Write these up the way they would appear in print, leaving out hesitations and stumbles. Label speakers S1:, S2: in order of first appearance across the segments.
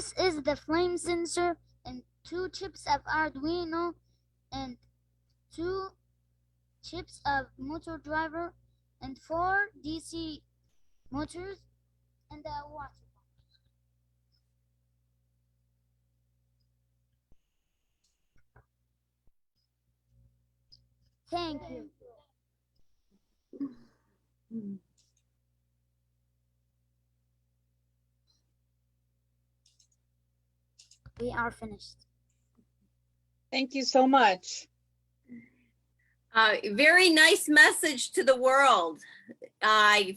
S1: This is the flame sensor and 2 chips of Arduino and 2 chips of motor driver and 4 DC motors and a water pump. Thank you. We are finished.
S2: Thank you so much.
S3: Very nice message to the world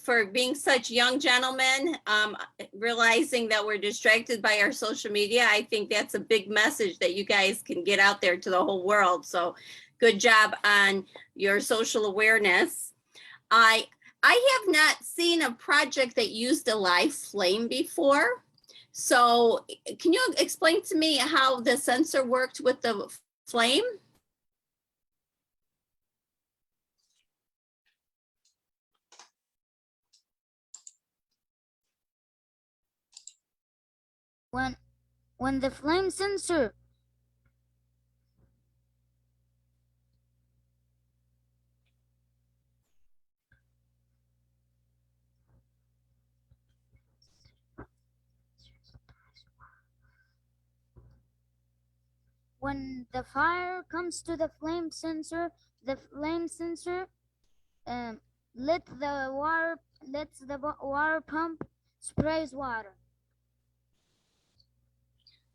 S3: for being such young gentlemen, realizing that we're distracted by our social media. I think that's a big message that you guys can get out there to the whole world. So good job on your social awareness. I have not seen a project that used a live flame before. So can you explain to me how the sensor worked with the flame?
S1: When the flame sensor when the fire comes to the flame sensor lets the water pump sprays water.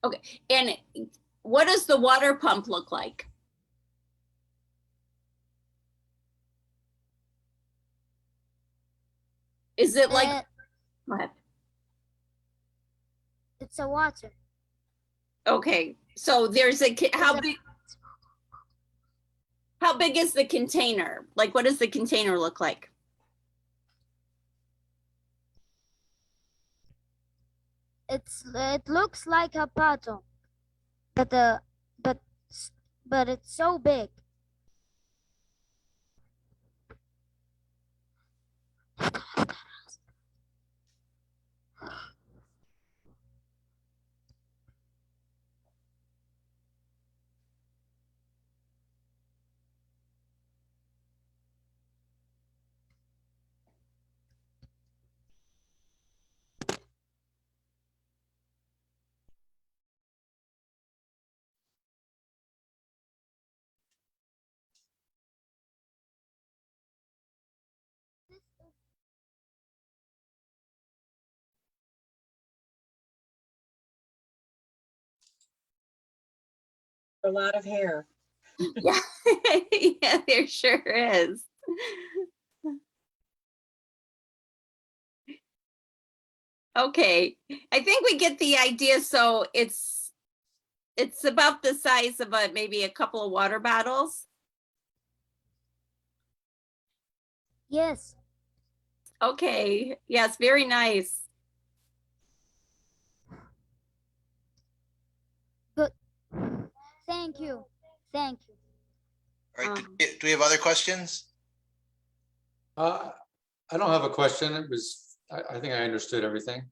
S3: Okay, and what does the water pump look like? Is it like, go ahead.
S1: It's a water.
S3: Okay, so there's a, how big is the container? Like, what does the container look like?
S1: It looks like a bottle, but it's so big.
S2: A lot of hair.
S3: Yeah, yeah, there sure is. Okay, I think we get the idea. So it's about the size of maybe a couple of water bottles.
S1: Yes.
S3: Okay, yes, very nice.
S1: Good. Thank you. Thank you.
S4: All right, do we have other questions?
S5: I don't have a question. It was, I think I understood everything.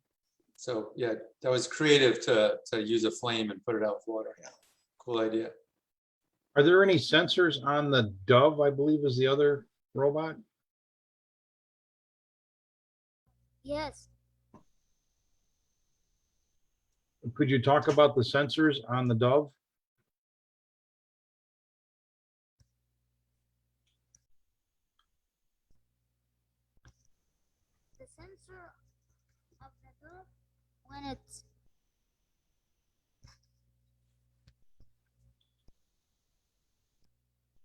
S5: So yeah, that was creative to use a flame and put it out with water. Yeah. Cool idea.
S6: Are there any sensors on the Dove, I believe is the other robot?
S1: Yes.
S6: Could you talk about the sensors on the Dove?
S1: The sensor of the door when it's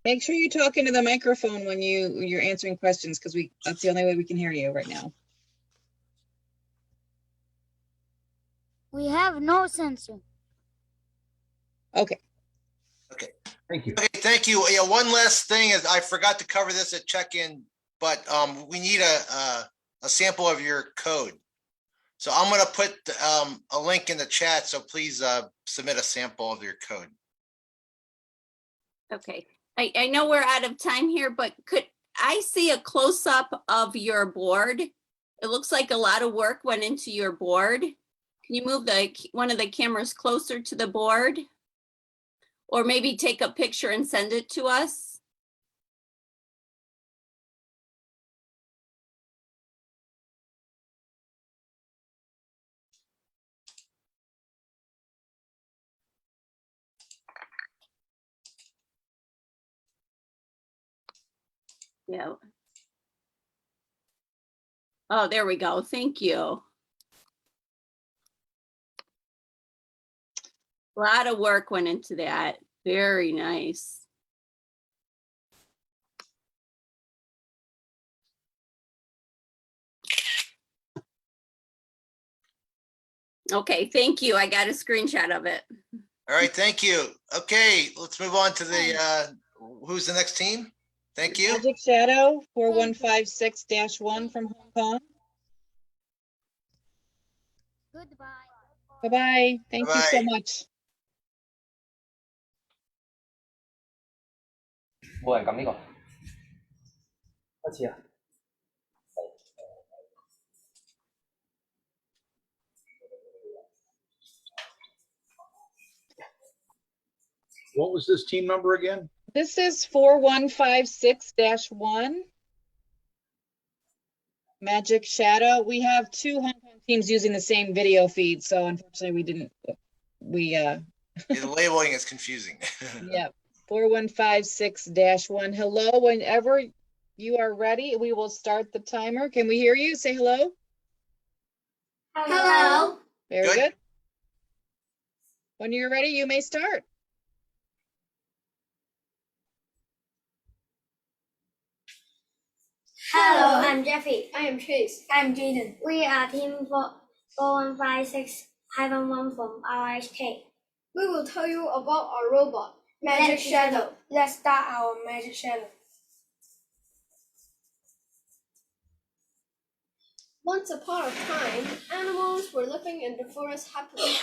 S2: Make sure you talk into the microphone when you're answering questions, because that's the only way we can hear you right now.
S1: we have no sensor.
S2: Okay.
S4: Okay.
S6: Thank you.
S4: Okay, thank you. Yeah, one last thing is I forgot to cover this at check-in, but we need a sample of your code. So I'm going to put a link in the chat. So please submit a sample of your code.
S3: Okay, I know we're out of time here, but could I see a close-up of your board? It looks like a lot of work went into your board. Can you move one of the cameras closer to the board? Or maybe take a picture and send it to us? Yeah. Oh, there we go. Thank you. A lot of work went into that. Very nice. Okay, thank you. I got a screenshot of it.
S4: All right, thank you. Okay, let's move on to the, who's the next team? Thank you.
S2: Magic Shadow 4156-1 from Hong Kong.
S1: Goodbye.
S2: Bye-bye. Thank you so
S4: Bye-bye.
S2: much.
S7: Mua hàng cắm đi con. Có chia.
S6: What was this team number again?
S2: This is 4156-1. Magic Shadow. We have 2 Hong Kong teams using the same video feed, so unfortunately
S4: The labeling is confusing.
S2: yeah, 4156-1. Hello, whenever you are ready, we will start the timer. Can we hear you? Say hello.
S1: Hello.
S2: Very
S4: Good.
S2: good. When you're ready, you may start.
S8: Hello, I'm Jeffy.
S9: I am Chase.
S8: I'm Jaden. We are team 4156-1 from RHK.
S9: We will tell you about our robot, Magic Shadow.
S8: Let's start our Magic Shadow.
S9: Once upon a time, animals were living in the forest happily.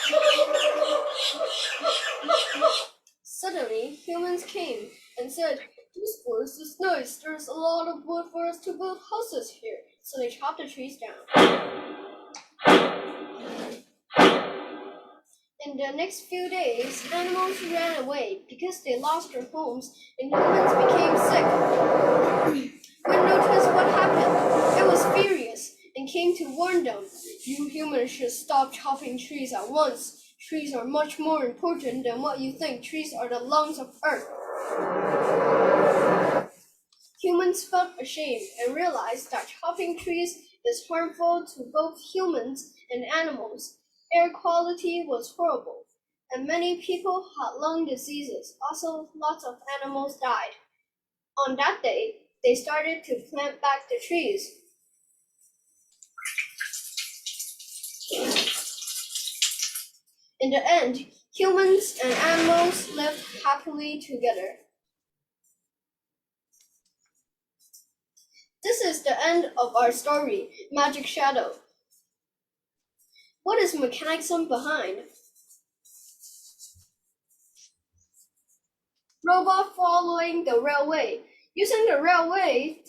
S9: Suddenly, humans came and said, "This forest is nice. There's a lot of wood for us to build houses here." So they chopped the trees down. In the next few days, animals ran away because they lost their homes and humans became sick. When noticed what happened, it was furious and came to warn them, "You humans should stop chopping trees at once. Trees are much more important than what you think. Trees are the lungs of Earth." Humans felt ashamed and realized that chopping trees is harmful to both humans and animals. Air quality was horrible, and many people had lung diseases. Also, lots of animals died. On that day, they started to plant back the trees. In the end, humans and animals lived happily together. This is the end of our story, Magic Shadow. What is mechanism behind? Robot following the railway. Using the railway,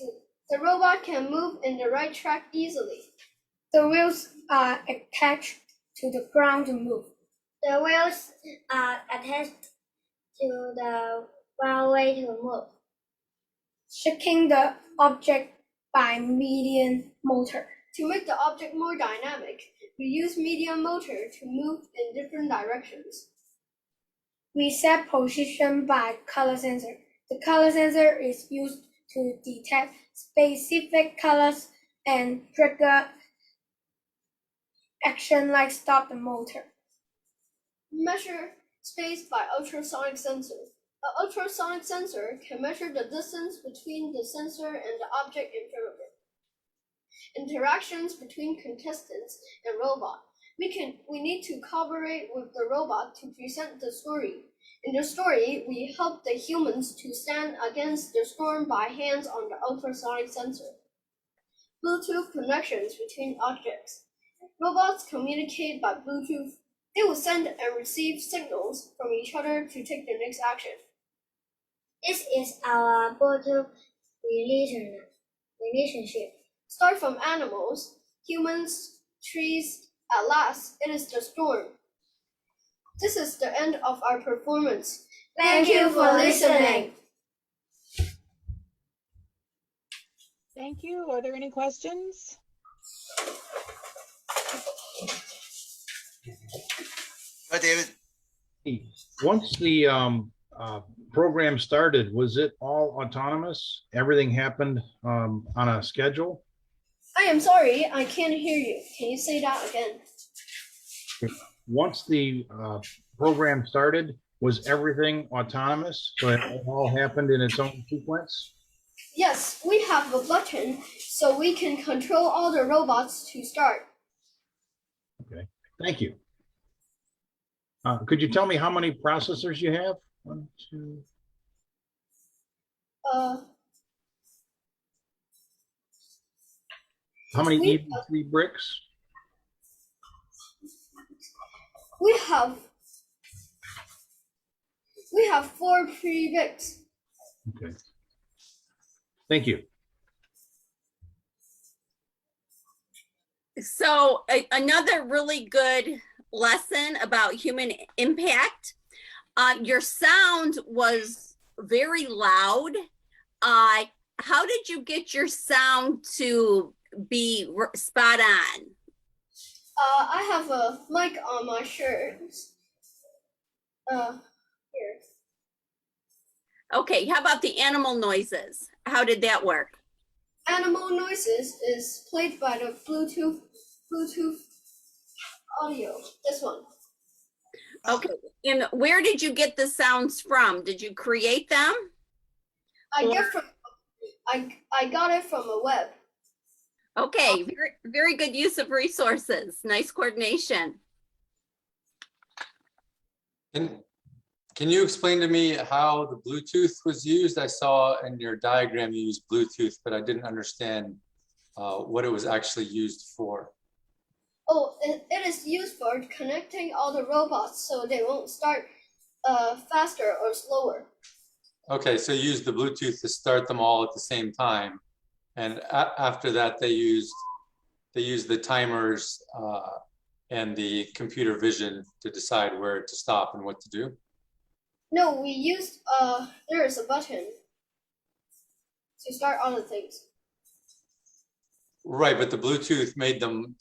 S9: the robot can move in the right track easily.
S8: The wheels are attached to the ground to move. The wheels are attached to the railway to move. Shaking the object by medium motor.
S9: To make the object more dynamic, we use medium motor to move in different directions.
S8: We set position by color sensor. The color sensor is used to detect specific colors and trigger action like stop the motor.
S9: Measure space by ultrasonic sensor. An ultrasonic sensor can measure the distance between the sensor and the object in front of it. Interactions between contestants and robot. We need to cooperate with the robot to present the story. In the story, we help the humans to stand against the storm by hands on the ultrasonic sensor. Bluetooth connections between objects. Robots communicate by Bluetooth. They will send and receive signals from each other to take the next action.
S8: This is our Bluetooth relationship.
S9: Start from animals, humans, trees, At last, it is the storm. This is the end of our performance.
S8: Thank you for listening.
S2: Thank you. Are there any questions?
S4: Hi, David.
S6: Once the program started, was it all autonomous? Everything happened on a schedule?
S9: I am sorry, I can't hear you. Can you say that again?
S6: Once the program started, was everything autonomous? So it all happened in its own sequence?
S9: Yes, we have a button so we can control all the robots to start.
S6: Okay, thank you. Could you tell me how many processors you have? 1, 2. How many EV3 bricks?
S9: We have 4 pre-bricks.
S6: Okay. Thank you.
S3: So another really good lesson about human impact. Your sound was very loud. How did you get your sound to be spot on?
S9: I have a mic on my shirt. Here.
S3: Okay, how about the animal noises? How did that work?
S9: Animal noises is played by the Bluetooth audio. This one.
S3: Okay, and where did you get the sounds from? Did you create them?
S9: I got it from a web.
S3: Okay, very good use of resources. Nice coordination.
S5: Can you explain to me how the Bluetooth was used? I saw in your diagram you used Bluetooth, but I didn't understand what it was actually used for.
S9: Oh, it is used for connecting all the robots so they won't start faster or slower.
S5: Okay, so you used the Bluetooth to start them all at the same time. And after that, they used the timers and the computer vision to decide where to stop and what to do.
S9: No, we used there is a button to start all the things.
S5: Right, but the Bluetooth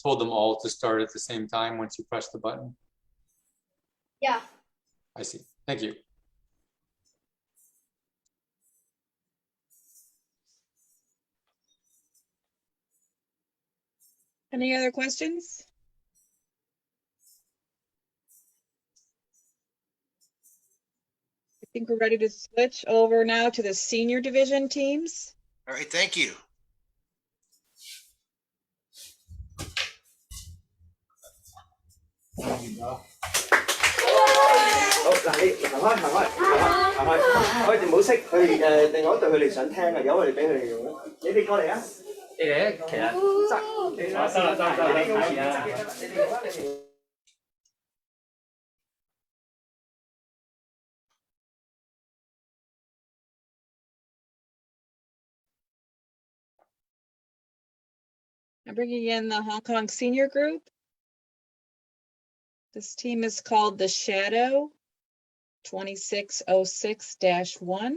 S5: told them all to start at the same time once you press the button.
S9: Yeah.
S5: I see. Thank you.
S2: Any other questions? I think we're ready to switch over now to the senior division teams.
S4: All right, thank you.
S2: I'm bringing in the Hong Kong senior group. This team is called the Shadow 2606-1.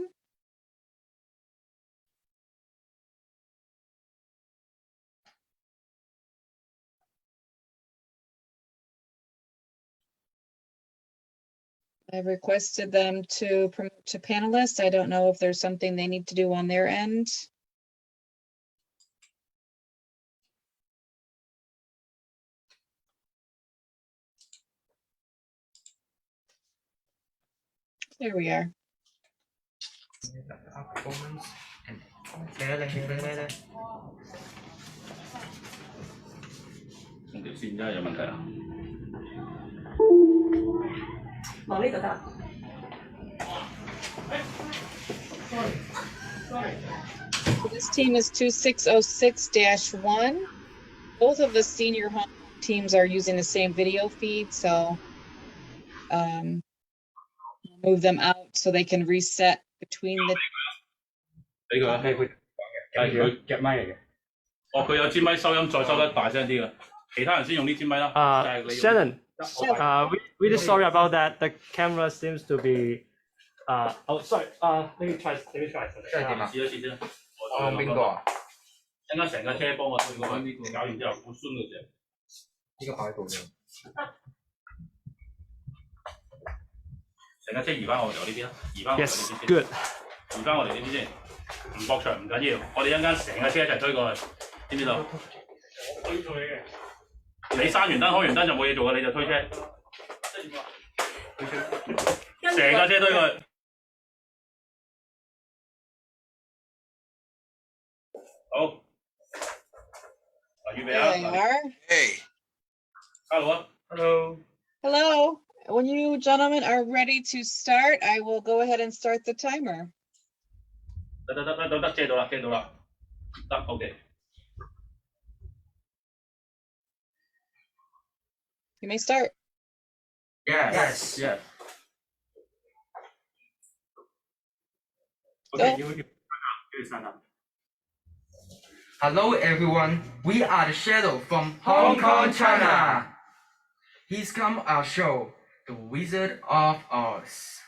S2: I've requested them to promote to panelists. I don't know if there's something they need to do on their end. There we are. This team is 2606-1. Both of the senior Hong Kong teams are using the same video feed, so move them out so they can reset between the.
S10: 呢個係佢夾咪嚟嘅。哦，佢有支咪收音再收得大聲啲嘅。
S7: Shannon, we really sorry about that. The camera seems to be. Oh, sorry. Let me try. Let me try.
S11: 我用邊個啊？
S10: 陣間成架車幫我推過去，搞完之後好酸嗰隻。
S11: 呢個擺喺度啫。
S10: 成架車移翻我哋呢邊啦，移翻我哋呢邊先。
S7: Yes, good.
S10: 移翻我哋呢邊先，唔駁牆唔緊要，我哋一陣間成架車一齊推過去，知唔知道？推錯你嘅。你閂完燈開完燈就冇嘢做嘅，你就推車。成架車推過去。好。嗱，預備啊！
S2: There they are.
S4: Hey,
S10: Hello.
S7: Hello.
S2: Hello. When you gentlemen are ready to start, I will go ahead and start the timer.
S10: 得，遮到啦，得 ，OK。
S2: You may start.
S11: Yes.
S7: Okay,
S2: Go.
S7: you stand up.
S11: Hello everyone, we are the Shadow from Hong Kong, China. He's come our show, The Wizard of Oz.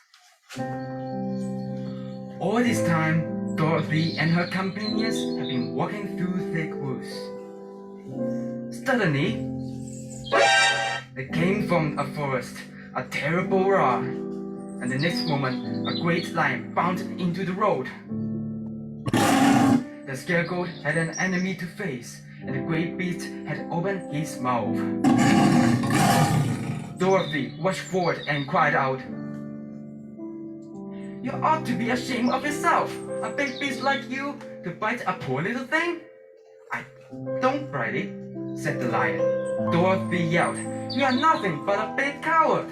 S11: All this time, Dorothy and her companions have been walking through thick woods. Suddenly, there came from a forest a terrible roar, and the next moment, a great lion bounded into the road. The scarecrow had an enemy to face, and the great beast had opened his mouth. Dorothy rushed forward and cried out, "You ought to be ashamed of yourself, a big beast like you, to bite a poor little thing." "I don't bite it," said the lion. Dorothy yelled, "You are nothing but a big coward."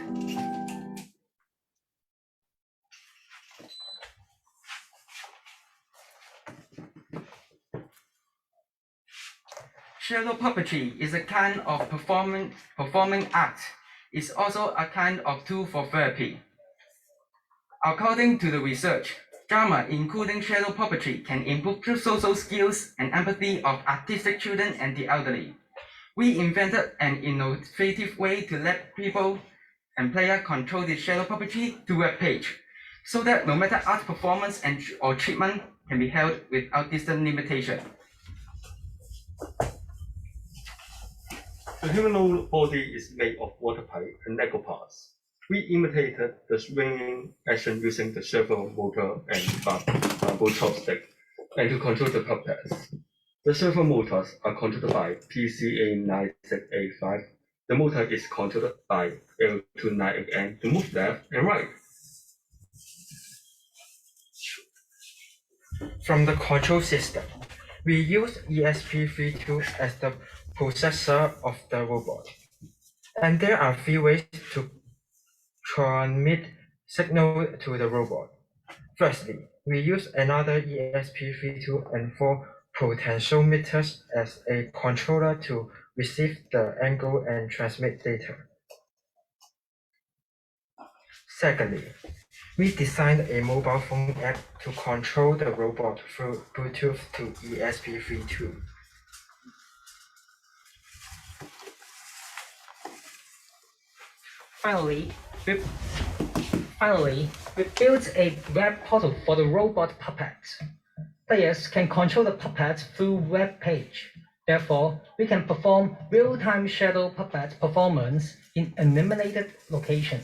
S11: Shadow puppetry is a kind of performing art. It's also a kind of tool for therapy. According to the research, drama including shadow puppetry can improve the social skills and empathy of autistic children and the elderly. We invented an innovative way to let people and players control the shadow puppetry through a page, so that no matter art performance or treatment can be held without distant limitation.
S7: The human body is made of water pipe and Lego parts. We imitated the swinging action using the servo motor and bamboo chopstick, and to control the puppets. The servo motors are controlled by PCA9685. The motor is controlled by L298N to move left and right.
S11: From the control system, we use ESP32 as the processor of the robot. And there are 3 ways to transmit signal to the robot. Firstly, we use another ESP32 and 4 potentiometers as a controller to receive the angle and transmit data. Secondly, we designed a mobile phone app to control the robot through Bluetooth to ESP32.
S12: Finally, we built a web portal for the robot puppets. Players can control the puppets through web page. Therefore, we can perform real-time shadow puppet performance in eliminated location.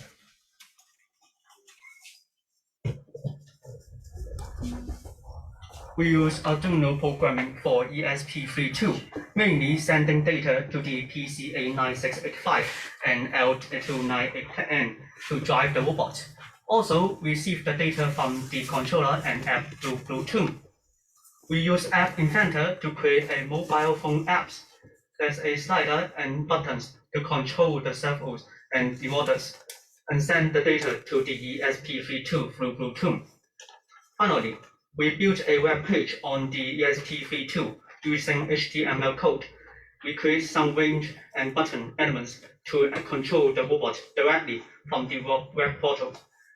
S7: We use Arduino programming for ESP32, mainly sending data to the PCA9685 and L298N to drive the robot. Also, receive the data from the controller and app through Bluetooth. We use App Inventor to create a mobile phone apps. There's a slider and buttons to control the servos and the motors, and send the data to the ESP32 through Bluetooth. Finally, we built a web page on the ESP32 using HTML code. We create some range and button elements to control the robot directly from the web portal.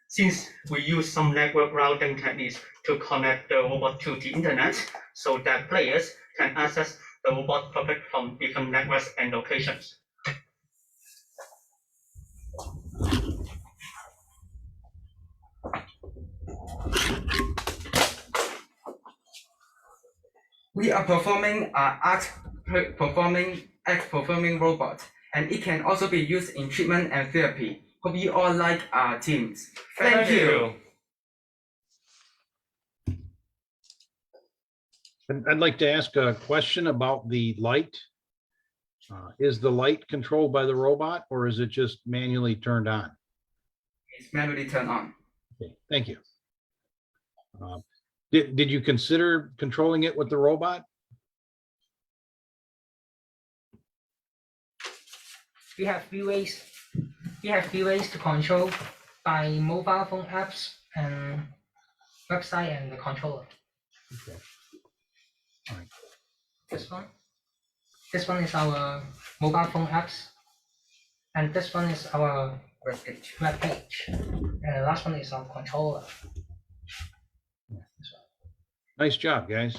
S7: Since we use some network routing techniques to connect the robot to the internet so that players can access the robot puppet from different networks and locations.
S11: We are performing act performing robot, and it can also be used in treatment and therapy. Hope you all like our teams. Thank you.
S6: I'd like to ask a question about the light. Is the light controlled by the robot or is it just manually turned on?
S11: It's manually turned on.
S6: Okay, thank you. Did you consider controlling it with the robot?
S12: We have few ways. We have few ways to control by mobile phone apps and website and the controller.
S6: Okay. All right.
S12: This one is our mobile phone apps, and this one is our web page. And the last one is our controller.
S6: Nice job, guys.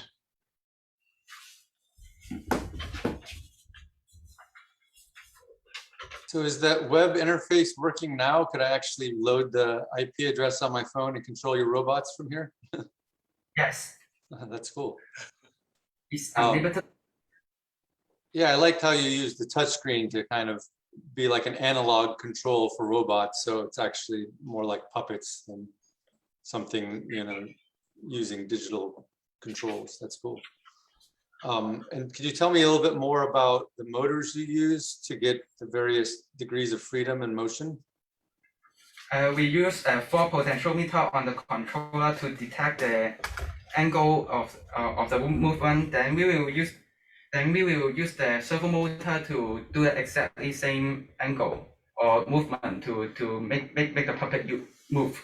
S5: So is that web interface working now? Could I actually load the IP address on my phone and control your robots from here?
S11: Yes.
S5: That's cool.
S11: It's unlimited.
S5: Yeah, I liked how you used the touchscreen to kind of be like an analog control for robots. So it's actually more like puppets than something, you know, using digital controls. That's cool. And could you tell me a little bit more about the motors you use to get the various degrees of freedom and motion?
S11: We use 4 potentiometer on the controller to detect the angle of the movement. Then we will use the servo motor to do the exactly same angle or movement to make the puppet move.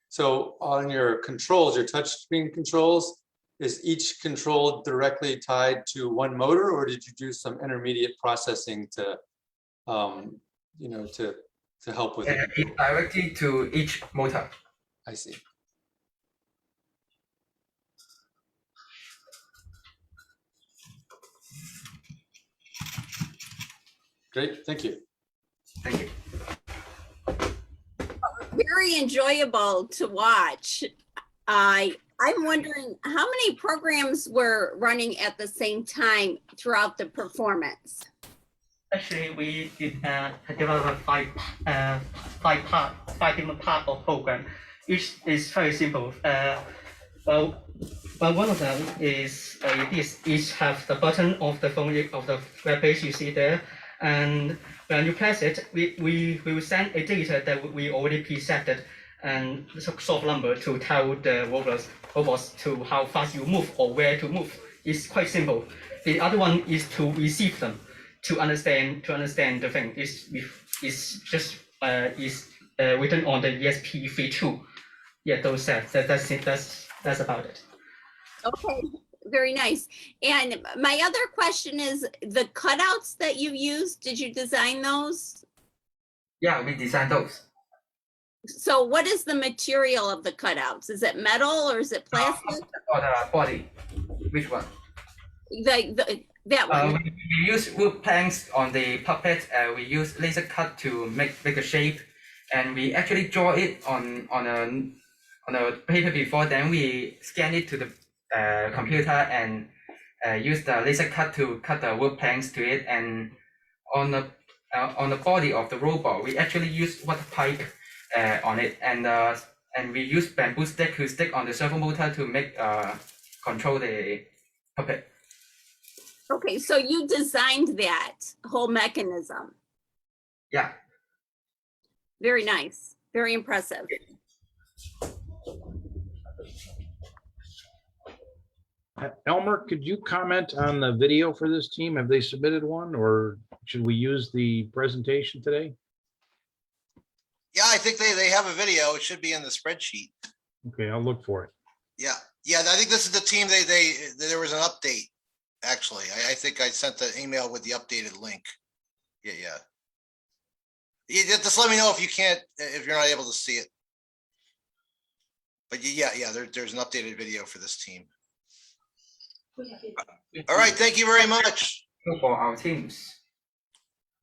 S5: So on your controls, your touchscreen controls, is each control directly tied to one motor, or did you do some intermediate processing to, you know, to help with it?
S11: Directly to each motor.
S5: I see. Great, thank you.
S11: Thank you.
S3: Very enjoyable to watch. I'm wondering how many programs were running at the same time throughout the performance?
S7: Actually, we did develop five different parts of program. Each is very simple. Well, one of them is this. Each have the button of the phone of the web page you see there, and when you press it, we will send a data that we already preset and soft number to tell the robots to how fast you move or where to move. It's quite simple. The other one is to receive them, to understand the thing. It's just written on the ESP32. Yeah, those sets. That's about it.
S3: Okay, very nice. And my other question is the cutouts that you used. Did you design those?
S11: Yeah, we designed those.
S3: So what is the material of the cutouts? Is it metal or is it plastic?
S11: Or the body. Which one?
S3: That one.
S11: We use wood planks on the puppet. We use laser cut to make the shape, and we actually draw it on a paper before. Then we scan it to the computer and use the laser cut to cut the wood planks to it. And on the body of the robot, we actually use water pipe on it, and we use bamboo stick to stick on the servo motor to make control the puppet.
S3: Okay, so you designed that whole mechanism.
S11: Yeah.
S3: Very nice. Very impressive.
S6: Elmer, could you comment on the video for this team? Have they submitted one, or should we use the presentation today?
S4: Yeah, I think they have a video. It should be in the spreadsheet.
S6: Okay, I'll look for it.
S4: Yeah, I think this is the team. There was an update. Actually, I think I sent the email with the updated link. Yeah. You just let me know if you're not able to see it. But yeah, there's an updated video for this team. All right, thank you very much.
S11: For our teams.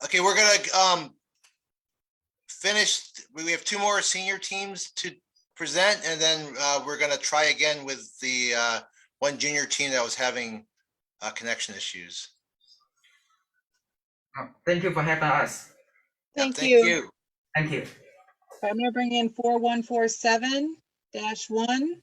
S4: Okay, we're gonna finish. We have 2 more senior teams to present, and then we're gonna try again with the one junior team that was having connection issues.
S11: Thank you for having us.
S2: Thank
S4: Thank
S2: you.
S4: you.
S11: Thank you.
S2: I'm gonna bring in 4147-1.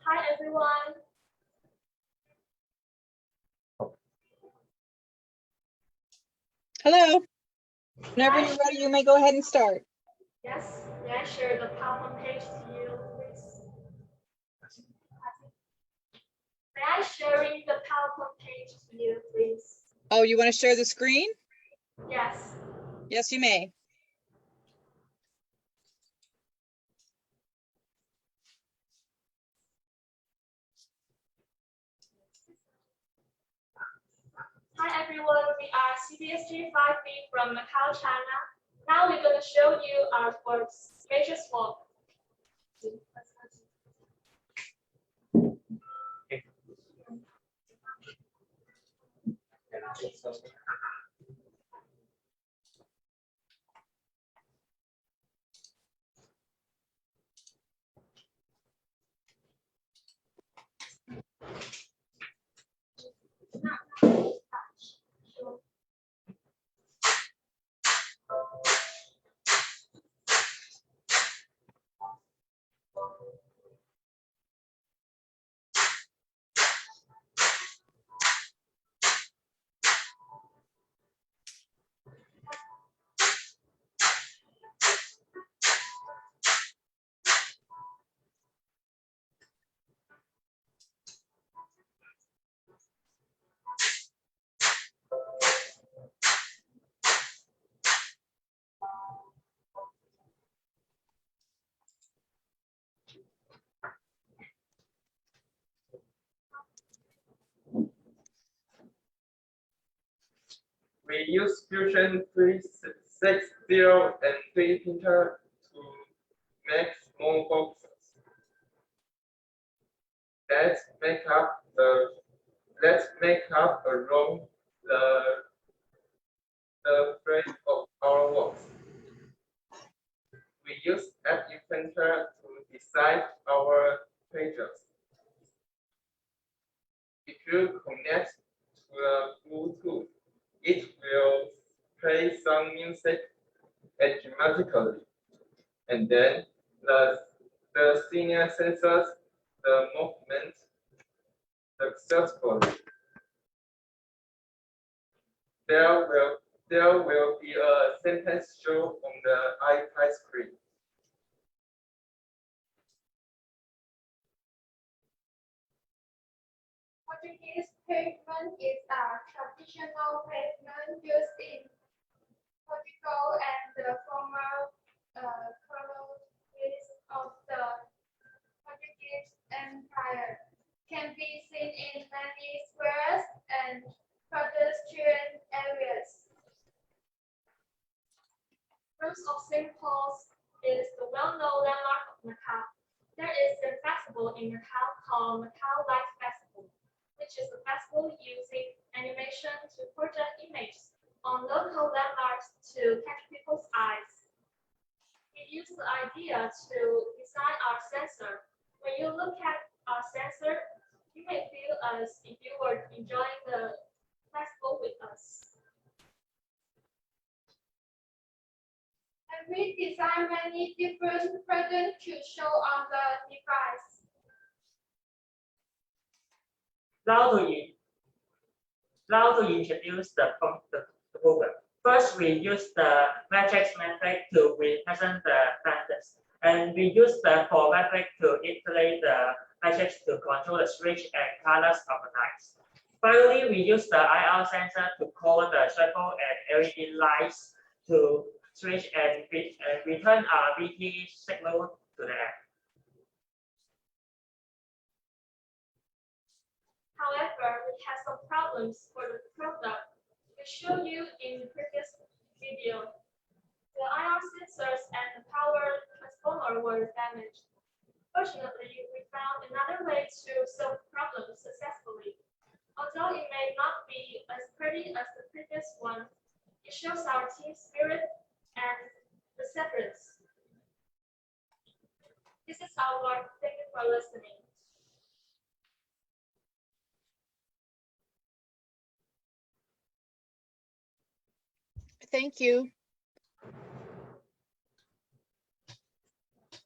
S13: Hi everyone.
S2: Hello. Whenever you're ready, you may go ahead and start.
S13: Yes, may I share the PowerPoint page to you, please? May I sharing the PowerPoint page to you, please?
S2: Oh, you want to share the screen?
S13: Yes.
S2: Yes, you may.
S13: Hi everyone, we are CBSG 5B from Macau, China. Now we're going to show you our work's major work.
S11: We use Fusion 360 and 3D printer to make small boxes. Let's make up around the frame of our works. We use FE printer to design our pages. If you connect to the Bluetooth, it will play some music automatically, and then the senior sensors the movement successfully. There will be a sentence show on the iPad screen.
S13: Portuguese pavement is a traditional pavement used in Portugal and the former colonies of the Portuguese Empire. Can be seen in many squares and pedestrian areas. Rose of St. Paul's is the well-known landmark of Macau. There is a festival in Macau called Macau Light Festival, which is a festival using animation to project images on local landmarks to catch people's eyes. We use the idea to design our sensor. When you look at our sensor, you may feel as if you were enjoying the festival with us. And we design many different presents to show on the device.
S14: Now to introduce the program. First, we use the matrix method to represent the pandas. And we use the for graphic to iterate the message to control the switch and colors of the lights. Finally, we use the IR sensor to call the circle and LED lights to switch and return a BT signal to the app.
S13: However, we have some problems for the product we showed you in the previous video. The IR sensors and the power transformer were damaged. Fortunately, we found another way to solve the problem successfully. Although it may not be as pretty as the previous one, it shows our team spirit and perseverance. This is our work. Thank you for listening.
S2: Thank you.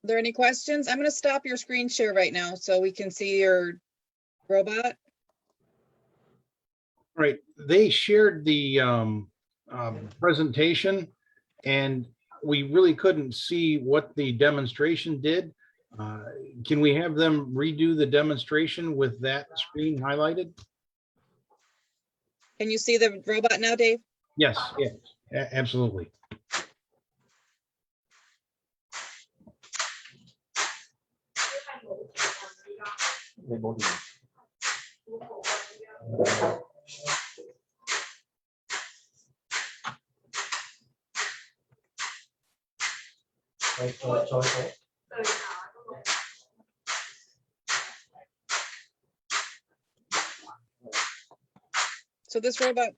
S2: Are there any questions? I'm going to stop your screen share right now so we can see your robot.
S6: Right, they shared the presentation and we really couldn't see what the demonstration did. Can we have them redo the demonstration with that screen highlighted?
S2: Can you see the robot now, Dave?
S6: Yes, yes, absolutely.
S2: So this robot.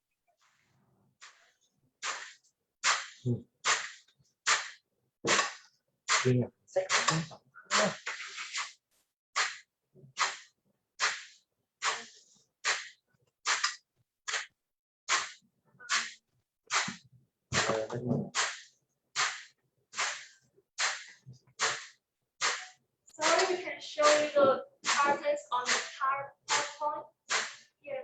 S13: Sorry, we can show you the patterns on the PowerPoint. Here.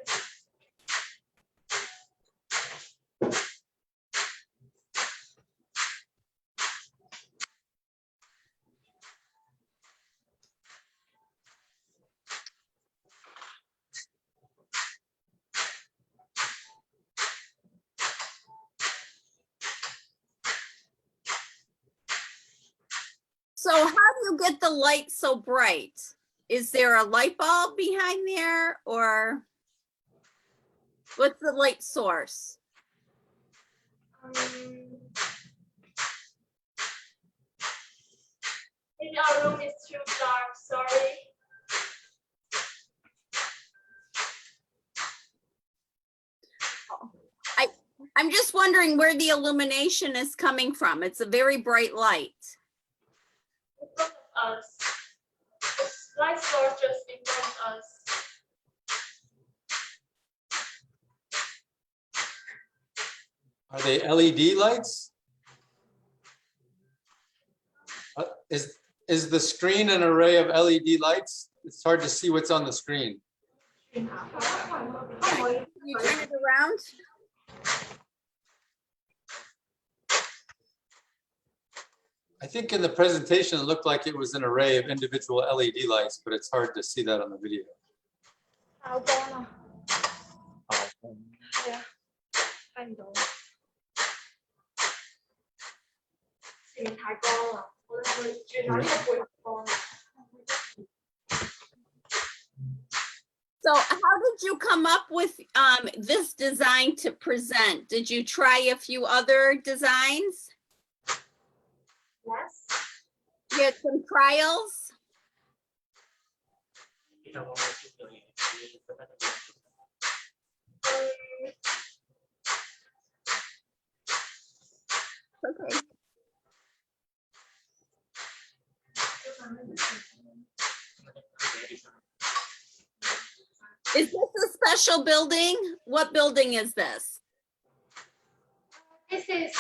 S3: So how do you get the light so bright? Is there a light bulb behind there or what's the light source?
S13: Maybe our room is too dark, sorry.
S3: I'm just wondering where the illumination is coming from. It's a very bright light.
S13: In front of us. The light source just in front of us.
S5: Are they LED lights? Is the screen an array of LED lights? It's hard to see what's on the screen.
S3: You turn it around?
S5: I think in the presentation, it looked like it was an array of individual LED lights, but it's hard to see that on the video.
S3: So how did you come up with this design to present? Did you try a few other designs?
S13: Yes.
S3: You had some trials? Okay. Is this a special building? What building is this?
S13: This is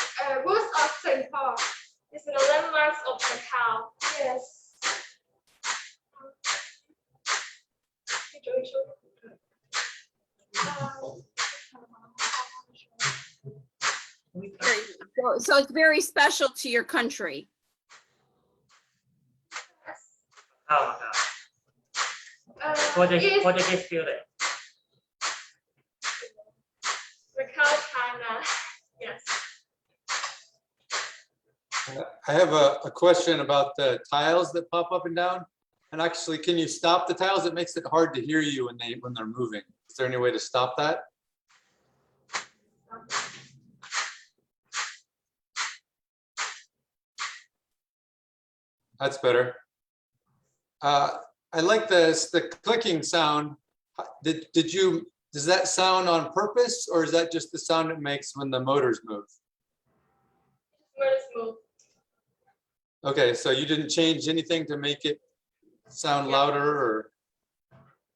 S13: Roots of St. Paul. This is the landmarks of Macau. Yes.
S3: So it's very special to your country.
S14: Oh, what did you feel it?
S13: Macau, China. Yes.
S5: I have a question about the tiles that pop up and down. And actually, can you stop the tiles? It makes it hard to hear you when they're moving. Is there any way to stop that? That's better. I like the clicking sound. Does that sound on purpose, or is that just the sound it makes when the motors move?
S13: Motors move.
S5: Okay, so you didn't change anything to make it sound louder, or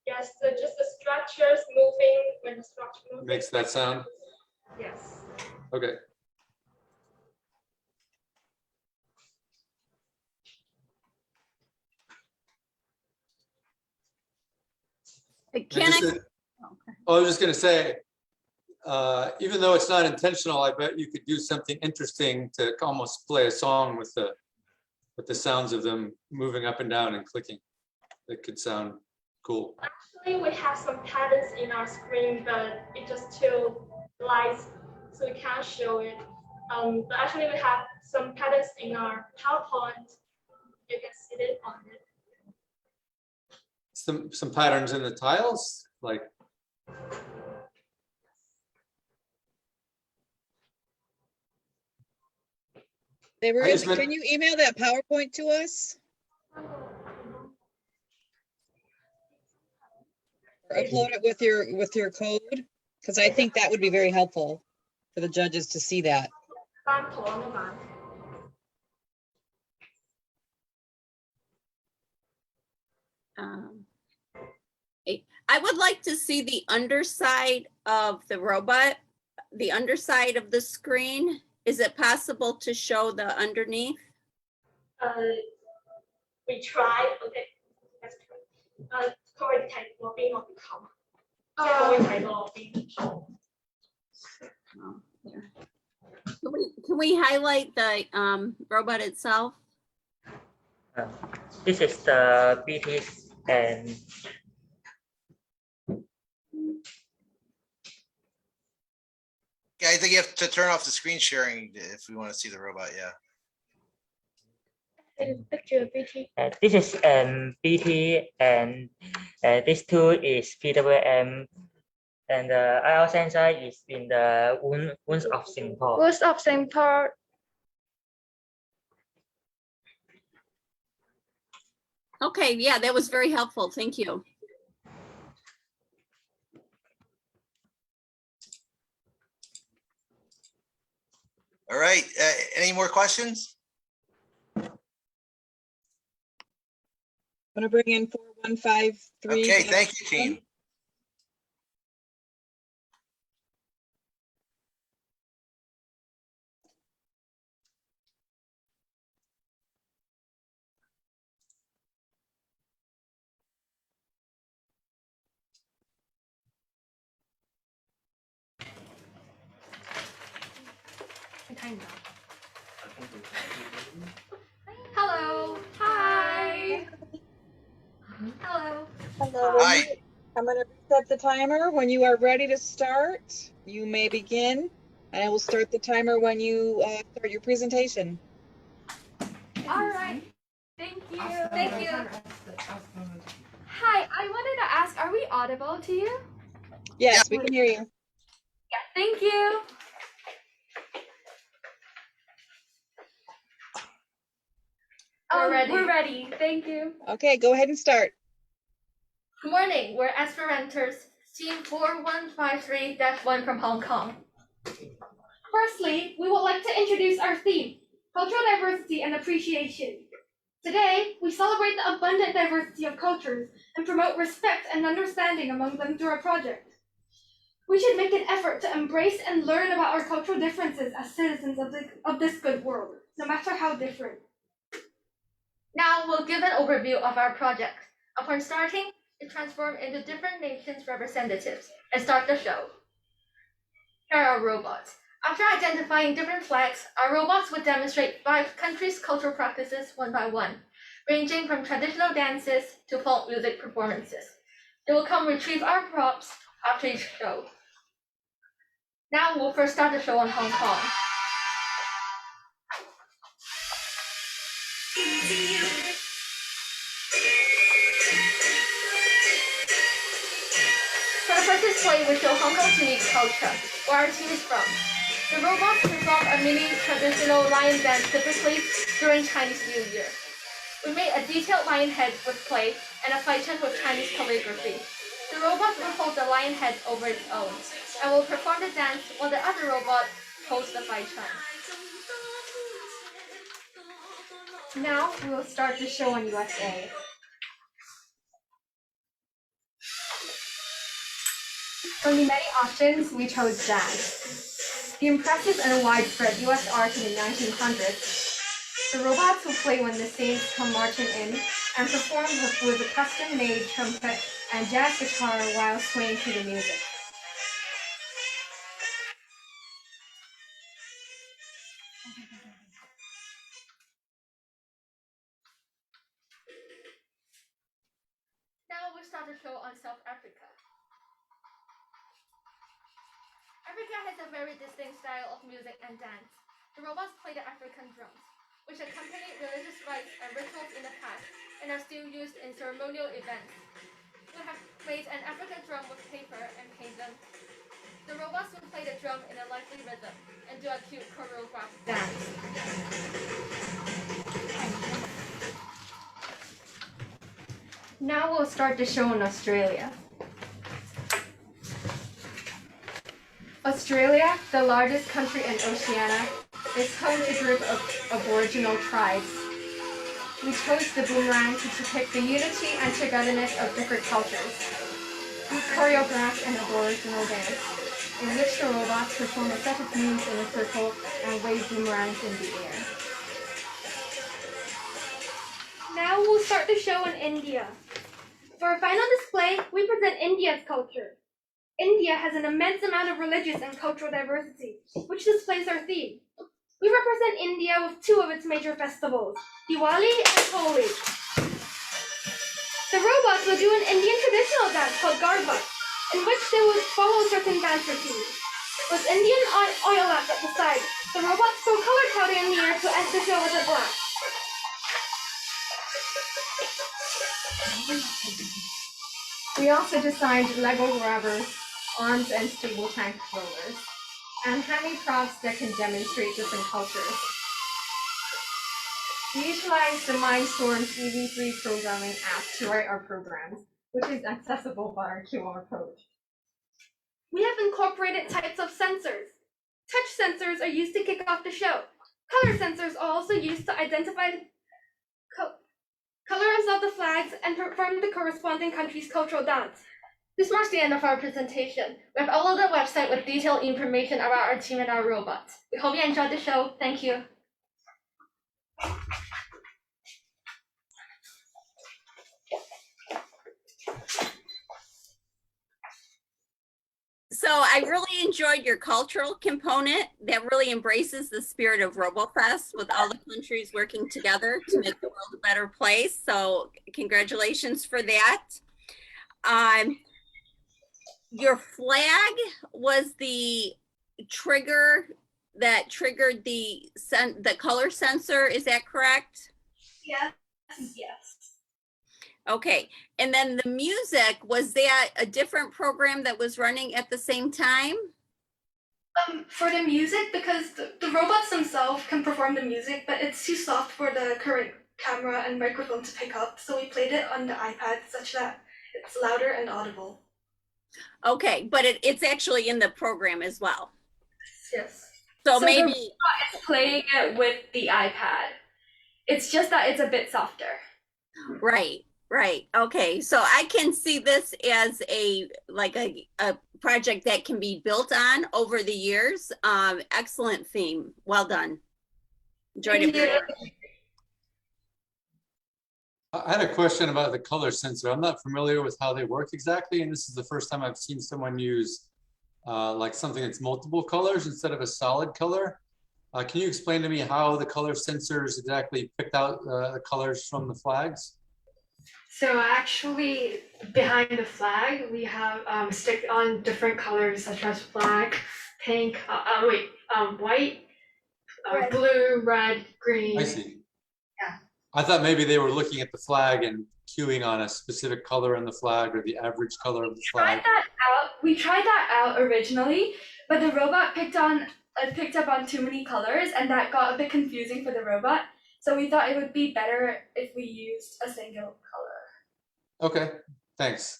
S13: Yes, so just the structures moving when the structure moves.
S5: makes that sound?
S13: Yes.
S5: Okay. I was just going to say, even though it's not intentional, I bet you could do something interesting to almost play a song with the sounds of them moving up and down and clicking. It could sound cool.
S13: Actually, we have some patterns in our screen, but it's just too light, so we can't show it. But actually, we have some patterns in our PowerPoint. You can see it on it.
S5: Some patterns in the tiles, like.
S2: Can you email that PowerPoint to us? Or upload it with your code? Because I think that would be very helpful for the judges to see that.
S3: I would like to see the underside of the robot, the underside of the screen. Is it possible to show the underneath?
S13: We tried. Okay. Let's try. 佢會睇嗰邊我哋冚，即係佢會睇到嗰邊。
S3: Can we highlight the robot itself?
S14: This is the BT and
S4: Yeah, I think you have to turn off the screen sharing if we want to see the robot. Yeah.
S13: Picture BT.
S14: This is BT and this tool is PWM and the IR sensor is in the wounds of Singapore.
S13: Wounds of Singapore.
S3: Okay, yeah, that was very helpful. Thank you.
S4: All right. Any more questions?
S2: I'm going to bring in 4153.
S4: Okay, thank you, team.
S13: Hello. Hi. Hello.
S2: Hello.
S4: Hi.
S2: I'm going to set the timer. When you are ready to start, you may begin. And I will start the timer when you start your presentation.
S13: All right. Thank you. Thank you. Hi, I wanted to ask, are we audible to you?
S2: Yes, we can hear you.
S13: Yeah, thank you. We're ready. Thank you.
S2: Okay, go ahead and start.
S13: Good morning. We're Esperanters, team 4153-1 from Hong Kong. Firstly, we would like to introduce our theme, cultural diversity and appreciation. Today, we celebrate the abundant diversity of cultures and promote respect and understanding among them through our project. We should make an effort to embrace and learn about our cultural differences as citizens of this good world, no matter how different. Now, we'll give an overview of our project. Upon starting, it transformed into different nations' representatives and start the show. Here are our robots. After identifying different flags, our robots would demonstrate 5 countries' cultural practices one by one. ranging from traditional dances to folk music performances. They will come retrieve our props after each show. Now we'll first start the show in Hong Kong. For the first display, we show Hong Kong's unique culture, where our team is from. The robots perform a mini traditional lion dance typically during Chinese New Year. We made a detailed lion head with clay and a fight chant with Chinese calligraphy. The robot will hold the lion head over its own and will perform the dance while the other robot holds the fight chant. Now we will start the show in USA. From the many options, we chose dance. The impressive and widespread US art in the 1900s, the robots will play when the saints come marching in and perform with a custom-made trumpet and jazz guitar while swaying to the music. Now we'll start the show on South Africa. Africa has a very distinct style of music and dance. The robots play the African drums, which accompanied religious rites and rituals in the past and are still used in ceremonial events. We have made an African drum with paper and paint them. The robots will play the drum in a lively rhythm and do a cute choreographed dance. Now we'll start the show in Australia. Australia, the largest country in Oceania, is home to a group of Aboriginal tribes. We chose the boomerang to depict the unity and togetherness of different cultures. We choreographed an Aboriginal dance, in which the robots perform a set of moves in a circle and wave boomerangs in the air. Now we'll start the show in India. For our final display, we present India's culture. India has an immense amount of religious and cultural diversity, which displays our theme. We represent India with two of its major festivals, Diwali and Holi. The robots will do an Indian traditional dance called Garba, in which they will follow certain dance routines. With Indian oil lamps at the side, the robots throw colored powder in the air to end the show with a blast. We also designed Lego grabbers, arms and stable tank rollers, and handy props that can demonstrate different cultures. We utilized the Mindstorm's EV3 programming app to write our programs, which is accessible by our QR code. We have incorporated types of sensors. Touch sensors are used to kick off the show. Color sensors are also used to identify colors of the flags and perform the corresponding country's cultural dance. This marks the end of our presentation. We have uploaded a website with detailed information about our team and our robots. We hope you enjoyed the show. Thank you.
S3: So I really enjoyed your cultural component that really embraces the spirit of Robofest with all the countries working together to make the world a better place. So congratulations for that. Your flag was the trigger that triggered the color sensor. Is that correct?
S13: Yes. Yes.
S3: Okay. And then the music, was that a different program that was running at the same time?
S13: For the music, because the robots themselves can perform the music, but it's too soft for the current camera and microphone to pick up. So we played it on the iPad such that it's louder and audible.
S3: Okay, but it's actually in the program as well.
S13: Yes.
S3: So maybe
S13: the robot is playing it with the iPad. It's just that it's a bit softer.
S3: Right. Right. Okay. So I can see this as a project that can be built on over the years. Excellent theme. Well done. Enjoyed it very much.
S5: I had a question about the color sensor. I'm not familiar with how they work exactly, and this is the first time I've seen someone use like something that's multiple colors instead of a solid color. Can you explain to me how the color sensors exactly picked out the colors from the flags?
S15: So actually, behind the flag, we have stick on different colors such as black, pink, white, blue, red, green.
S5: I see.
S15: Yeah.
S5: I thought maybe they were looking at the flag and cueing on a specific color in the flag or the average color of the flag.
S15: We tried that out originally, but the robot picked up on too many colors, and that got a bit confusing for the robot. So we thought it would be better if we used a single color.
S5: Okay, thanks.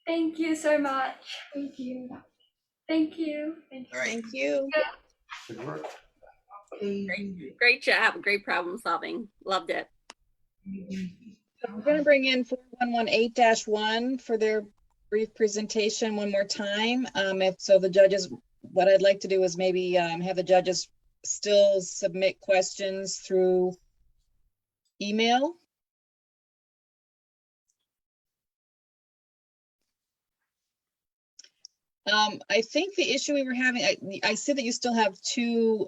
S15: Thank you so much. Thank you. Thank you. Thank you.
S4: All right.
S2: Thank you.
S5: Good work.
S3: Great job. Great problem solving. Loved it.
S2: So we're going to bring in 4118-1 for their brief presentation one more time. If so, the judges, what I'd like to do is maybe have the judges still submit questions through email. I think the issue we were having, I see that you still have two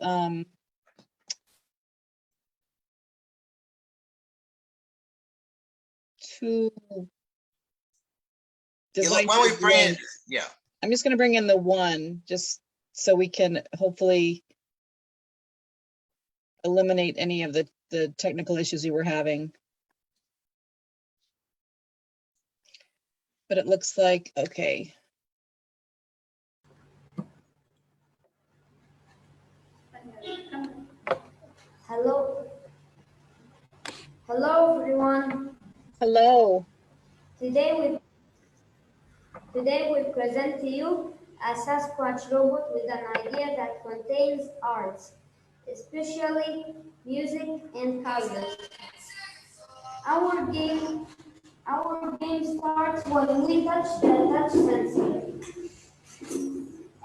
S2: devices.
S4: Why don't we bring in, yeah.
S2: I'm just going to bring in the one just so we can hopefully eliminate any of the technical issues you were having. But it looks like, okay.
S8: Hello. Hello, everyone.
S2: Hello.
S8: Today we present to you a Sasquatch robot with an idea that contains arts, especially music and colors. Our game starts when we touch the touch sensor.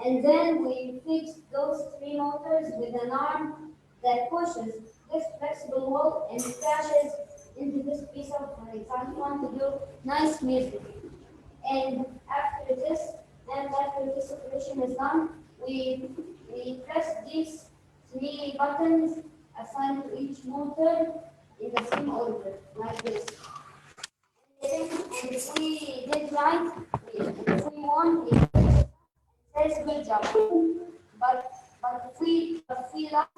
S8: And then we fix those three motors with an arm that pushes this flexible wall and crashes into this piece of excitement to do nice music. And after this operation is done, we press these three buttons assigned to each motor in the same order, like this. And if we did right, if we won, it says good job. But if we lost,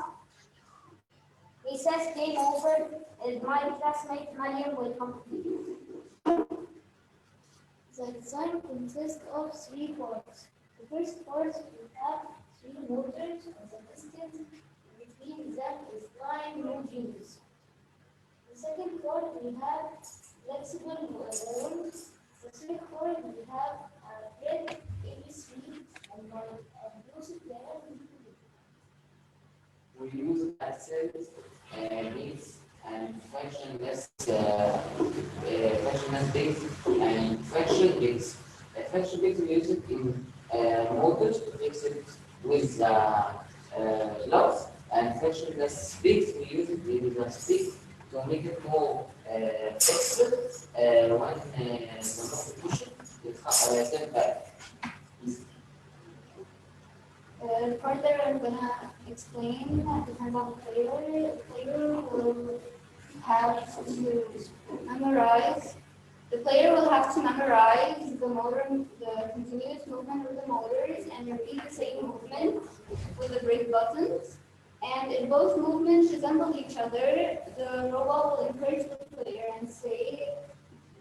S8: he says game over, and my classmate Mariam will come to you. The design consists of three parts. The first part, we have three motors, and the distance between them is line homogeneous. The second part, we have flexible walls. The third part, we have a grid ABC, and by music there.
S16: We use access needs and functionless bits and function bits. Function bits we use it in motors to fix it with blocks, and functionless bits we use it in the stick to make it more flexible when the motor pushes it step back.
S8: Further, I'm gonna explain that depends on the player. The player will have to memorize. The player will have to memorize the continuous movement of the motors, and repeat the same movement with the brake buttons. And if both movements resemble each other, the robot will encourage the player and say,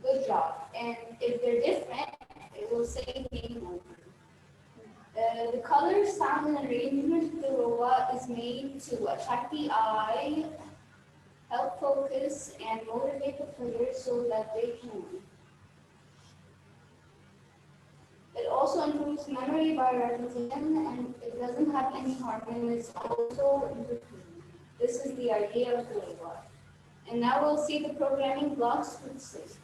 S8: "Good job." And if they're different, it will say "Game over." The color, sound, and arrangement of the robot is made to attract the eye, help focus, and motivate the player so that they can win. It also improves memory by repetition, and it doesn't have any harm, it's also entertaining. This is the idea of the robot. And now we'll see the programming blocks for the system.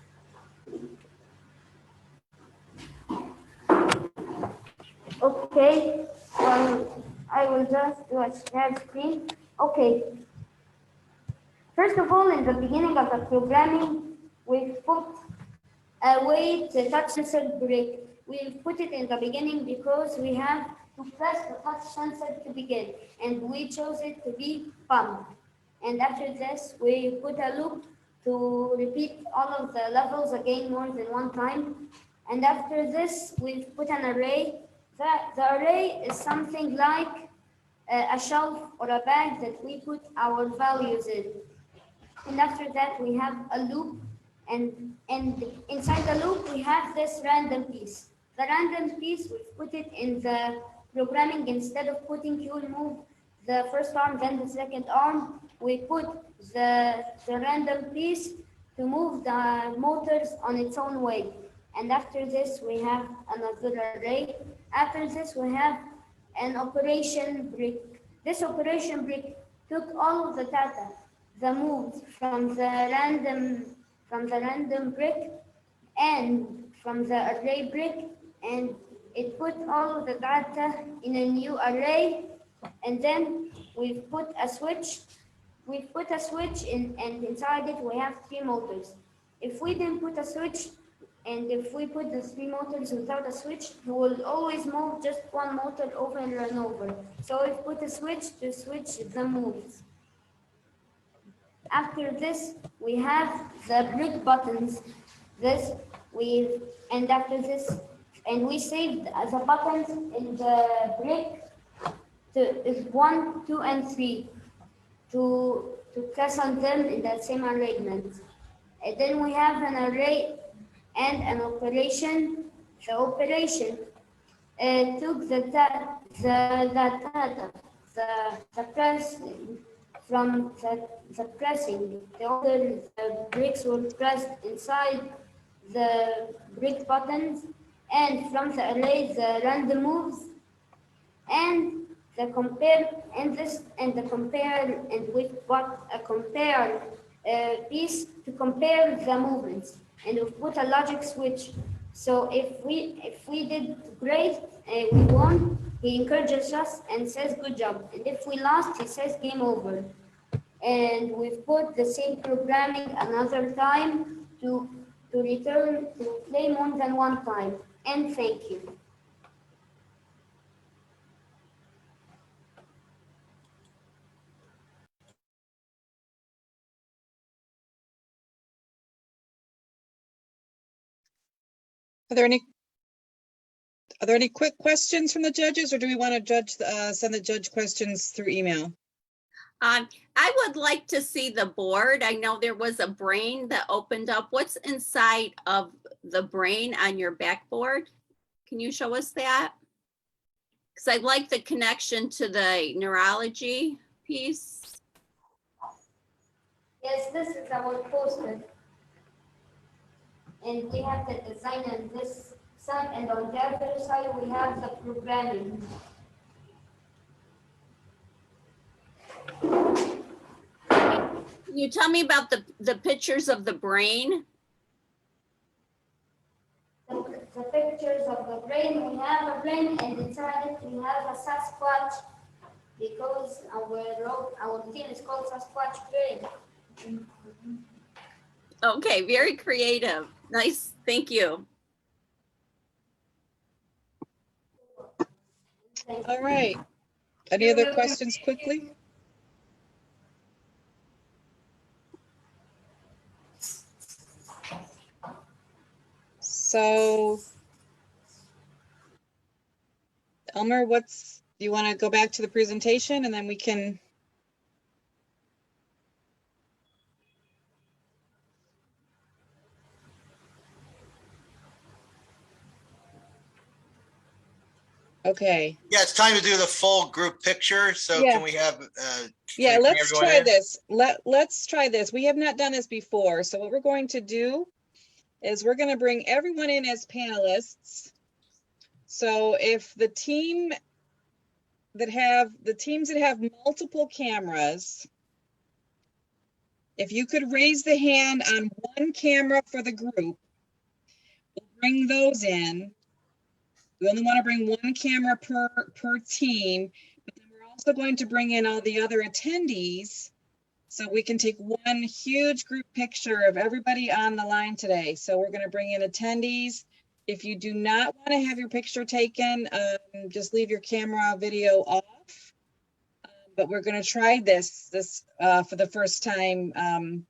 S8: Okay, well, I will just do a share screen. Okay. First of all, in the beginning of the programming, we put a way to touch sensor brick
S17: we put it in the beginning because we have to press the touch sensor to begin, and we chose it to be pump. And after this, we put a loop to repeat all of the levels again more than one time. And after this, we put an array. The array is something like a shelf or a bag that we put our values in. And after that, we have a loop, and inside the loop, we have this random piece. The random piece, we put it in the programming. Instead of putting you will move the first arm, then the second arm, we put the random piece to move the motors on its own way. And after this, we have another array. After this, we have an operation brick. This operation brick took all of the data, the moves from the random brick and from the array brick, and it put all of the data in a new array. And then we've put a switch. We've put a switch in, and inside it we have 3 motors. If we didn't put a switch, and if we put the 3 motors without a switch, we will always move just one motor over and over. So we've put a switch to switch the moves. After this, we have the brick buttons. And we saved the buttons in the brick is 1, 2, and 3 to press on them in that same arrangement. And then we have an array and an operation. The operation took the pressing from the pressing. The bricks were pressed inside the brick buttons, and from the array the random moves, and the compare, and we've got a compare piece to compare the movements, and we've put a logic switch. So if we did great, we won, he encourages us and says good job, and if we lost, he says game over. And we've put the same programming another time to return to play more than one time. And thank you.
S2: Are there any quick questions from the judges, or do we want to send the judge questions through email?
S3: I would like to see the board. I know there was a brain that opened up. What's inside of the brain on your backboard? Can you show us that? Because I'd like the connection to the neurology piece.
S17: Yes, this is our poster. And we have the design on this side, and on the other side we have the programming.
S3: Can you tell me about the pictures of the brain?
S17: The pictures of the brain, we have a brain, and inside it we have a Sasquatch, because our team is called Sasquatch Brain.
S3: Okay, very creative. Nice, thank you.
S2: All right. Any other questions quickly? So, Elmer, do you want to go back to the presentation and then we can? Okay.
S4: Yeah, it's time to do the full group picture. So
S2: Yeah.
S4: can we have?
S2: Yeah,
S4: bring
S2: let's
S4: everyone
S2: try
S4: in?
S2: this. Let's try this. We have not done this before. So what we're going to do is we're going to bring everyone in as panelists. So if the teams that have multiple cameras, if you could raise the hand on one camera for the group, we'll bring those in. We only want to bring one camera per team, but then we're also going to bring in all the other attendees so we can take one huge group picture of everybody on the line today. So we're going to bring in attendees If you do not want to have your picture taken, just leave your camera video off. But we're going to try this for the first time.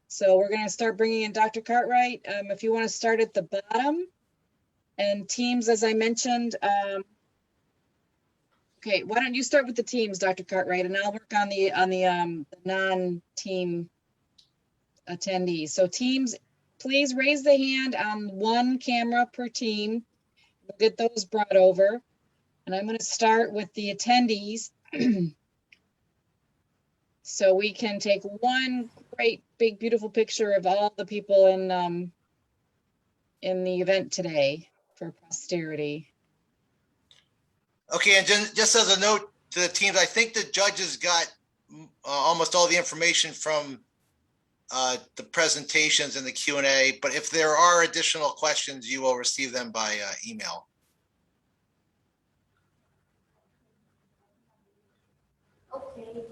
S2: So we're going to start bringing in Dr. Cartwright. If you want to start at the bottom, and teams, as I mentioned. Okay, why don't you start with the teams, Dr. Cartwright, and I'll work on the non-team attendees. So teams, please raise the hand on one camera per team. We'll get those brought over. And I'm going to start with the attendees. So we can take one great, big, beautiful picture of all the people in the event today for posterity.
S4: Okay, and just as a note to the teams, I think the judges got almost all the information from the presentations and the Q&A, but if there are additional questions, you will receive them by email.
S17: Okay.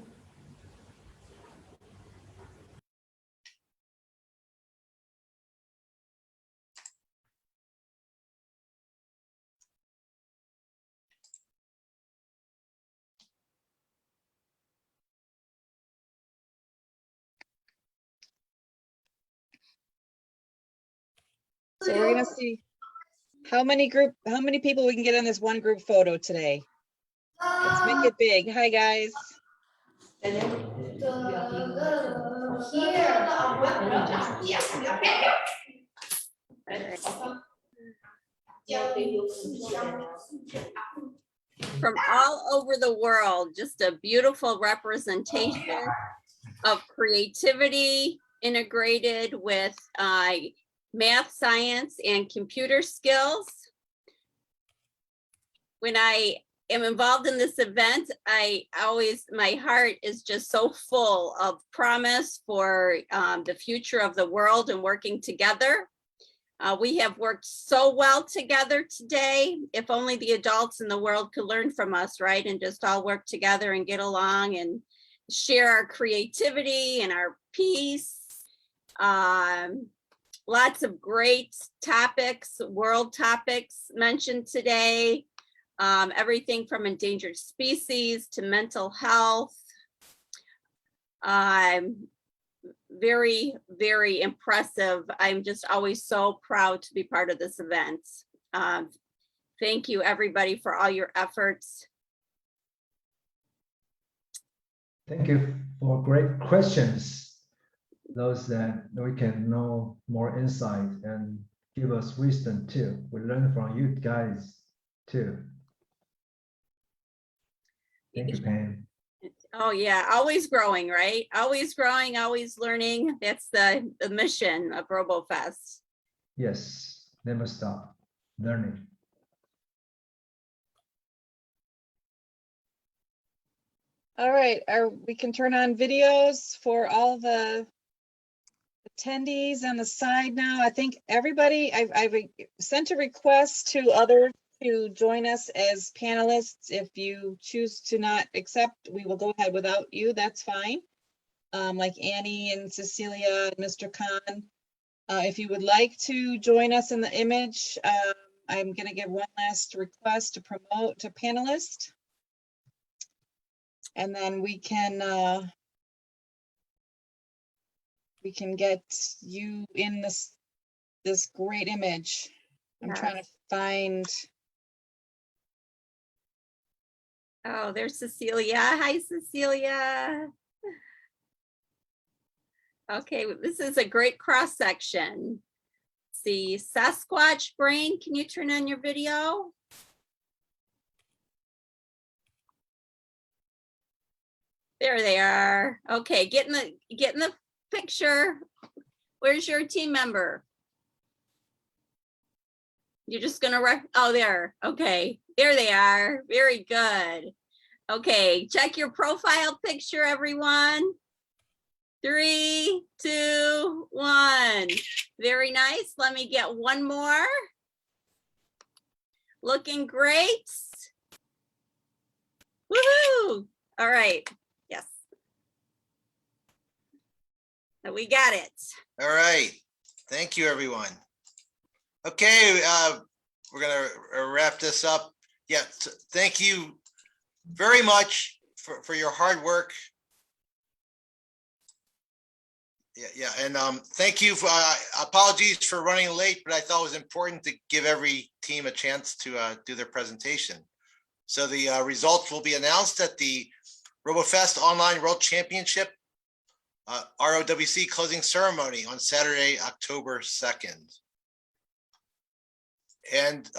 S2: So we're gonna see how many people we can get in this one group photo today. Let's make it big. Hi, guys.
S3: From all over the world, just a beautiful representation of creativity integrated with math, science, and computer skills. When I am involved in this event, my heart is just so full of promise for the future of the world and working together. We have worked so well together today. If only the adults in the world could learn from us, right? And just all work together and get along and share our creativity and our peace. Lots of great topics, world topics mentioned today. Everything from endangered species to mental health. Very, very impressive. I'm just always so proud to be part of this event. Thank you, everybody, for all your efforts.
S18: Thank you for great questions. Those that we can know more insight and give us wisdom too. We learn from you guys too. Thank you, Pam.
S3: Oh yeah, always growing, right? Always growing, always learning. That's the mission of RoboFest.
S18: Yes, never stop learning.
S2: All right, we can turn on videos for all the attendees on the side now. I think everybody, I've sent a request to others to join us as panelists. If you choose to not accept, we will go ahead without you. That's fine. Like Annie and Cecilia and Mr. Khan. If you would like to join us in the image, I'm going to give one last request to promote to panelist. And then we can get you in this great image. I'm trying to find.
S3: Oh, there's Cecilia. Hi, Cecilia. Okay, this is a great cross section. See, Sasquatch brain. Can you turn on your video? There they are. Okay, get in the picture. Where's your team member? You're just gonna oh, there. Okay, there they are. Very good. Okay, check your profile picture, everyone. 3, 2, 1. Very nice. Let me get one more. Looking great. Woohoo! All right. Yes. We got it.
S4: All right. Thank you, everyone. Okay, we're gonna wrap this up. Yeah, thank you very much for your hard work. Yeah, and thank you for apologies for running late, but I thought it was important to give every team a chance to do their presentation. So the results will be announced at the RoboFest Online World Championship ROWC closing ceremony on Saturday, October 2nd. And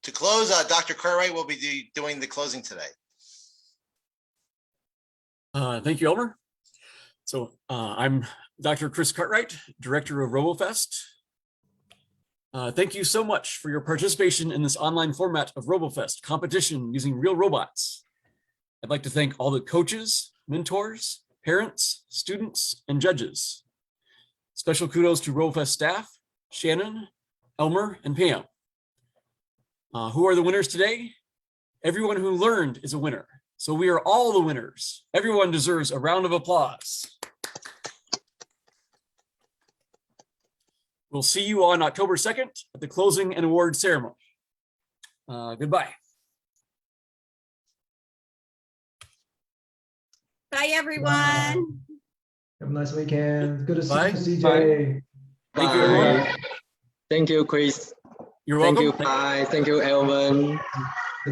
S4: to close, Dr. Cartwright will be doing the closing today.
S19: Thank you, Elmer. So I'm Dr. Chris Cartwright, Director of RoboFest. Thank you so much for your participation in this online format of RoboFest competition using real robots. I'd like to thank all the coaches, mentors, parents, students, and judges. Special kudos to RoboFest staff, Shannon, Elmer, and Pam. Who are the winners today? Everyone who learned is a winner. So we are all the winners. Everyone deserves a round of applause. We'll see you on October 2nd at the closing and award ceremony. Goodbye.
S3: Bye, everyone.
S18: Have a nice weekend. Good to see
S19: Bye.
S18: you, CJ.
S19: Thank you, everyone.
S20: Thank you, Chris.
S19: You're
S20: Thank
S19: welcome.
S20: you, Pi. Thank you, Elvin.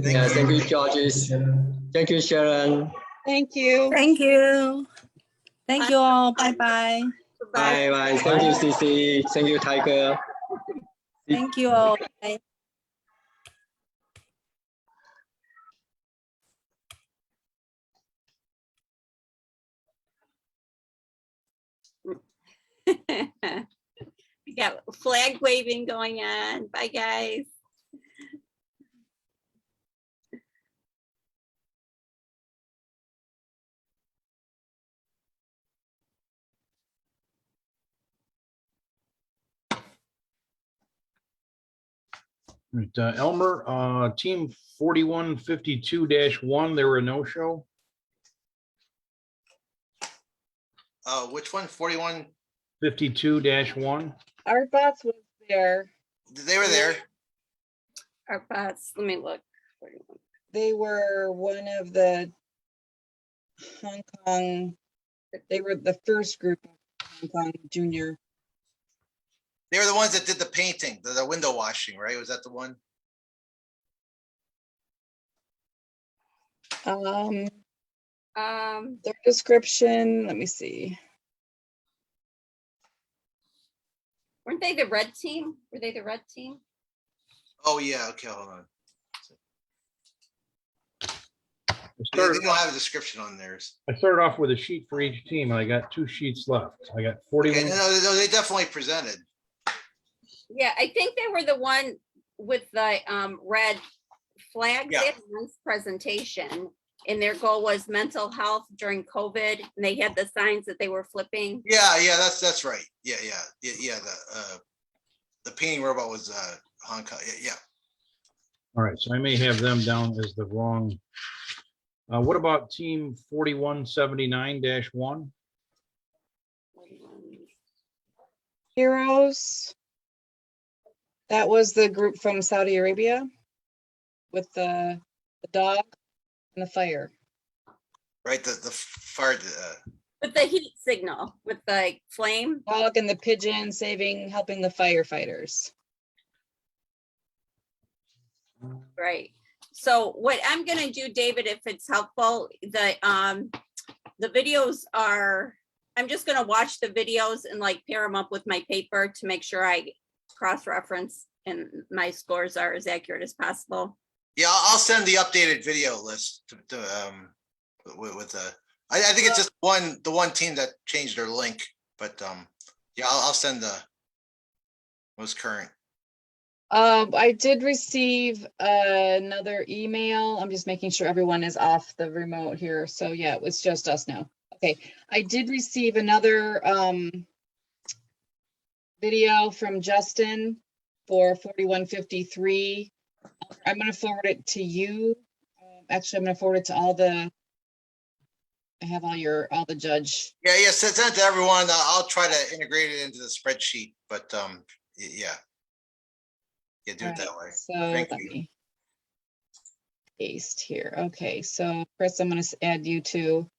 S20: Thank you, Georges. Thank you, Sharon.
S2: Thank you.
S21: Thank you. Thank you all. Bye-bye.
S20: Bye bye. Thank you, Cici. Thank you, Tiger.
S21: Thank you all. Bye.
S3: We got flag waving going on. Bye, guys.
S6: Right, Elmer, team 4152-1, they were a no-show.
S4: Which one? 41?
S6: 52-1.
S2: Artbots was there.
S4: They were there.
S3: Our bots. Let me look.
S2: They were one of the Hong Kong, they were the first group of Hong Kong junior.
S4: They were the ones that did the painting, the window washing, right? Was that the one?
S2: Their description, let me see.
S3: Weren't they the red team? Were they the red team?
S4: Oh yeah, okay, hold on. They
S6: started-
S4: don't have a description on theirs.
S6: I started off with a sheet for each team, and I got 2 sheets left. I got 41.
S4: Okay, no, they definitely presented.
S3: Yeah, I think they were the one with the red flag.
S4: Yeah.
S3: They had one presentation, and their goal was mental health during COVID, and they had the signs that they were flipping.
S4: Yeah, that's right. Yeah. The painting robot was Hong Kong. Yeah.
S6: All right, so I may have them down as the wrong. What about team 4179-1?
S2: Heroes. That was the group from Saudi Arabia with the dog and the fire.
S4: Right, the fire.
S3: With the heat signal, with the flame.
S2: Dog and the pigeon helping the firefighters.
S3: Right. So what I'm gonna do, David, if it's helpful, the videos are, I'm just gonna watch the videos and like pair them up with my paper to make sure I cross-reference and my scores are as accurate as possible.
S4: Yeah, I'll send the updated video list with I think it's just the one team that changed their link, but yeah, I'll send the most current.
S2: I did receive another email. I'm just making sure everyone is off the remote here. So yeah, it's just us now. Okay, I did receive another video from Justin for 4153. I'm going to forward it to you. Actually, I'm going to forward it to all the, I have all the judge.
S4: Yeah, send it to everyone. I'll try to integrate it into the spreadsheet, but yeah. Yeah, do it that way.
S2: So
S4: Thank
S2: let
S4: you.
S2: me paste here. Okay, so Chris, I'm going to add you to.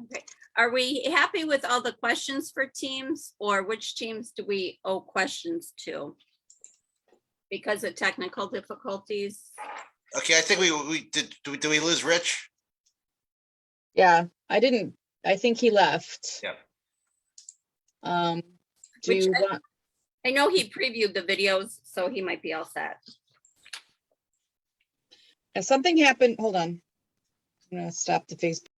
S3: Okay, are we happy with all the questions for teams, or which teams do we owe questions to? Because of technical difficulties?
S4: Okay, I think we did we lose Rich?
S2: Yeah, I think he left.
S4: Yeah.
S2: Do
S3: Which
S2: you want?
S3: I know he previewed the videos, so he might be all set.
S2: Something happened. Hold on. I'm going to stop the Facebook.